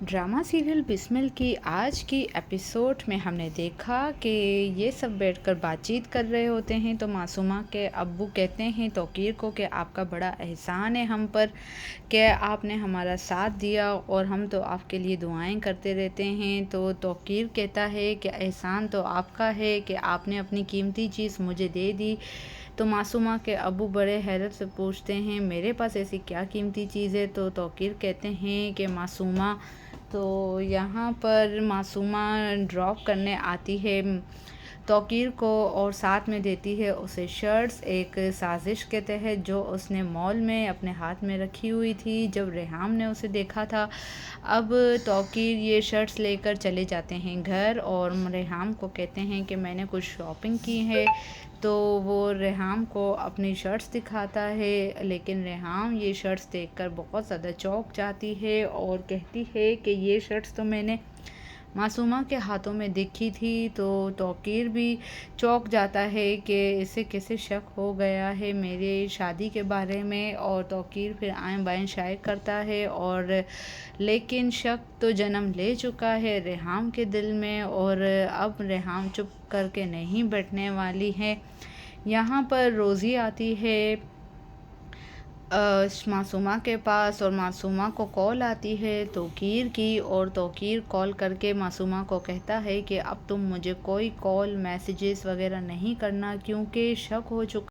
Drama serial Bismil की आज की एपिसोड में हमने देखा कि ये सब बैठकर बातचीत कर रहे होते हैं। तो मासूमा के अब्बू कहते हैं तौकीर को कि आपका बड़ा एहसान है हम पर कि आपने हमारा साथ दिया और हम तो आपके लिए दुआएं करते रहते हैं। तो तौकीर कहता है कि एहसान तो आपका है कि आपने अपनी कीमती चीज़ मुझे दे दी। तो मासूमा के अब्बू बड़े हैरत से पूछते हैं मेरे पास ऐसी क्या कीमती चीज़ है। तो तौकीर कहते हैं कि मासूमा, तो यहाँ पर मासूमा ड्रॉप करने आती है तौकीर को और साथ में देती है उसे शर्ट्स, एक साजिश के तहत जो उसने मॉल में अपने हाथ में रखी हुई थी जब रेहाम ने उसे देखा था। अब तौकीर ये शर्ट्स लेकर चले जाते हैं घर और रेहाम को कहते हैं कि मैंने कुछ शॉपिंग की है। तो वो रेहाम को अपनी शर्ट्स दिखाता है, लेकिन रेहाम ये शर्ट्स देखकर बहुत ज़्यादा चौंक जाती है और कहती है कि ये शर्ट्स तो मैंने मासूमा के हाथों में देखी थी। तो तौकीर भी चौंक जाता है कि इसे कैसे शक हो गया है मेरे शादी के बारे में, और तौकीर फिर आएँ बाएँ शाये करता है और लेकिन शक तो जन्म ले चुका है रेहाम के दिल में और अब रेहाम चुप करके नहीं बैठने वाली है। यहाँ पर रोज़ी आती है मासूमा के पास और मासूमा को कॉल आती है तौकीर की, और तौकीर कॉल करके मासूमा को कहता है कि अब तुम मुझे कोई कॉल मैसेजेस वगैरह नहीं करना क्योंकि शक हो चुका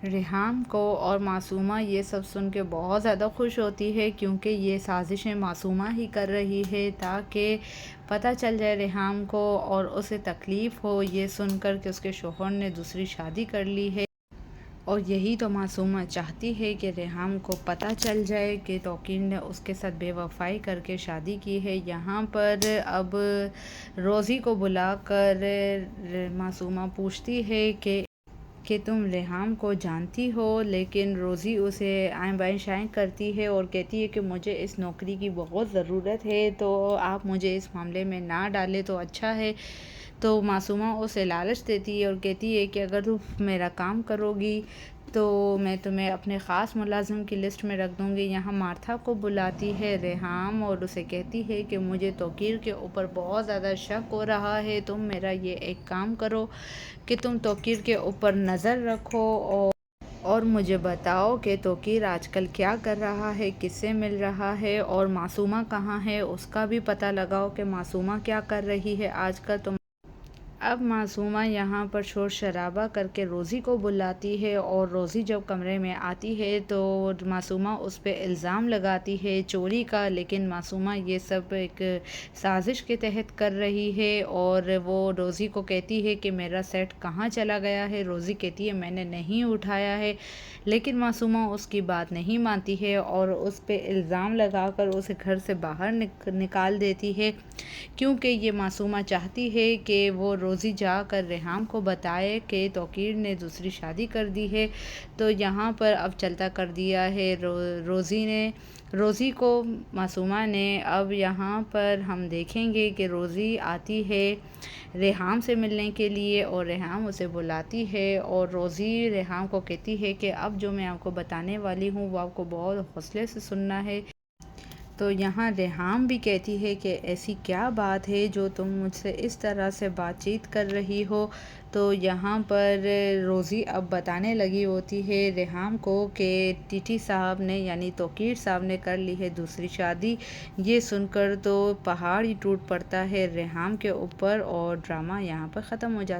रेहाम को। और मासूमा ये सब सुन के बहुत ज़्यादा खुश होती है क्योंकि ये साजिशें मासूमा ही कर रही है ताकि पता चल जाए रेहाम को और उसे तकलीफ़ हो ये सुनकर कि उसके शोहर ने दूसरी शादी कर ली है। और यही तो मासूमा चाहती है कि रेहाम को पता चल जाए कि तौकीर ने उसके साथ बेवफाई करके शादी की है। यहाँ पर अब रोज़ी को बुलाकर मासूमा पूछती है कि तुम रेहाम को जानती हो, लेकिन रोज़ी उसे आएँ बाएँ शाएँ करती है और कहती है कि मुझे इस नौकरी की बहुत ज़रूरत है, तो आप मुझे इस मामले में ना डालें तो अच्छा है। तो मासूमा उसे लालच देती है और कहती है कि अगर तुम मेरा काम करोगी तो मैं तुम्हें अपने ख़ास मुलाजिम की लिस्ट में रख दूँगी। यहाँ मार्था को बुलाती है रेहाम और उसे कहती है कि मुझे तौकीर के ऊपर बहुत ज़्यादा शक हो रहा है, तुम मेरा ये एक काम करो कि तुम तौकीर के ऊपर नज़र रखो और मुझे बताओ कि तौकीर आजकल क्या कर रहा है, किससे मिल रहा है और मासूमा कहाँ है उसका भी पता लगाओ कि मासूमा क्या कर रही है आजकल। तो अब मासूमा यहाँ पर शोर शराबा करके रोज़ी को बुलाती है और रोज़ी जब कमरे में आती है तो मासूमा उस पर इल्ज़ाम लगाती है चोरी का, लेकिन मासूमा ये सब एक साजिश के तहत कर रही है और वो रोज़ी को कहती है कि मेरा सेट कहाँ चला गया है। रोज़ी कहती है मैंने नहीं उठाया है, लेकिन मासूमा उसकी बात नहीं मानती है और उस पर इल्ज़ाम लगाकर उसे घर से बाहर निकाल देती है क्योंकि ये मासूमा चाहती है कि वो रोज़ी जाकर रेहाम को बताए कि तौकीर ने दूसरी शादी कर दी है। तो यहाँ पर अब चलता कर दिया है रोज़ी को मासूमा ने। अब यहाँ पर हम देखेंगे कि रोज़ी आती है रेहाम से मिलने के लिए और रेहाम उसे बुलाती है और रोज़ी रेहाम को कहती है कि अब जो मैं आपको बताने वाली हूँ वो आपको बहुत हौसले से सुनना है। तो यहाँ रेहाम भी कहती है कि ऐसी क्या बात है जो तुम मुझसे इस तरह से बातचीत कर रही हो। तो यहाँ पर रोज़ी अब बताने लगी होती है रेहाम को कि टीटी साहब ने यानी तौकीर साहब ने कर ली है दूसरी शादी। ये सुनकर तो पहाड़ ही टूट पड़ता है रेहाम के ऊपर और ड्रामा यहाँ पर ख़त्म हो जाता है।